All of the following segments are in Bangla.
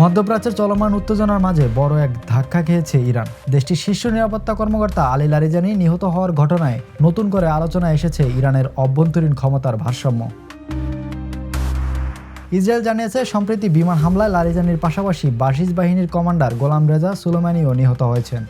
মধ্যপ্রাচ্যের চলমান উত্তেজনার মাঝে বড় এক ধাক্কা খেয়েছে ইরান। দেশটির শীর্ষ নিরাপত্তা কর্মকর্তা আলী লারিজানি নিহত হওয়ার ঘটনায় নতুন করে আলোচনায় এসেছে ইরানের অভ্যন্তরীণ ক্ষমতার ভারসাম্য। ইসরায়েল জানিয়েছে সম্প্রতি বিমান হামলায় লারিজানির পাশাপাশি বাশিজ বাহিনীর কমান্ডার গোলাম রেজা সুলেমানিও নিহত হয়েছেন।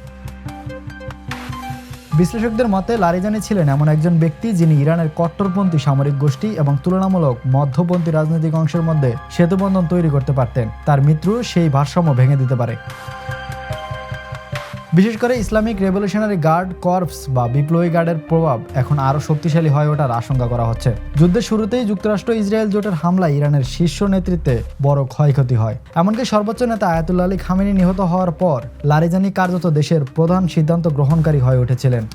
বিশ্লেষকদের মতে লারিজানি ছিলেন এমন একজন ব্যক্তি যিনি ইরানের কট্টরপন্থী সামরিক গোষ্ঠী এবং তুলনামূলক মধ্যপন্থী রাজনৈতিক অংশের মধ্যে সেতুবন্ধন তৈরি করতে পারতেন। তার মৃত্যু সেই ভারসাম্য ভেঙে দিতে পারে। বিশেষ করে ইসলামিক রেভলিউশনারি গার্ড কর্পস বা বিপ্লবী গার্ডের প্রভাব এখন আরও শক্তিশালী হয়ে ওঠার আশঙ্কা করা হচ্ছে। যুদ্ধের শুরুতেই যুক্তরাষ্ট্র ইসরায়েল জোটের হামলায় ইরানের শীর্ষ নেতৃত্বে বড় ক্ষয়ক্ষতি হয়। এমনকি সর্বোচ্চ নেতা আয়াতুল্লাহ আলী খামেনি নিহত হওয়ার পর লারিজানি কার্যত দেশের প্রধান সিদ্ধান্ত গ্রহণকারী হয়ে উঠেছিলেন।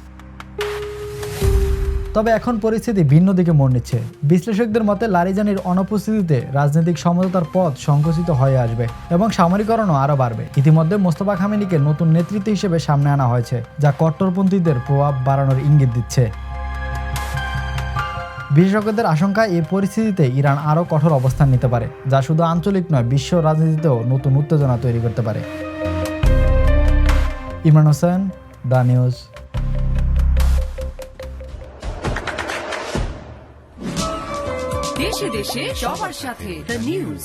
তবে এখন পরিস্থিতি ভিন্ন দিকে মোড় নিচ্ছে। বিশ্লেষকদের মতে লারিজানির অনুপস্থিতিতে রাজনৈতিক সমঝোতার পথ সংকুচিত হয়ে আসবে এবং সামরিকরণও আরও বাড়বে। ইতিমধ্যে মোস্তফা খামেনিকে নতুন নেতৃত্ব হিসেবে সামনে আনা হয়েছে, যা কট্টরপন্থীদের প্রভাব বাড়ানোর ইঙ্গিত দিচ্ছে। বিশেষজ্ঞদের আশঙ্কা এই পরিস্থিতিতে ইরান আরও কঠোর অবস্থান নিতে পারে, যা শুধু আঞ্চলিক নয় বিশ্ব রাজনীতিতেও নতুন উত্তেজনা তৈরি করতে পারে। Imran Hossain, the news. দেশে দেশে সবার সাথে দ্য নিউজ।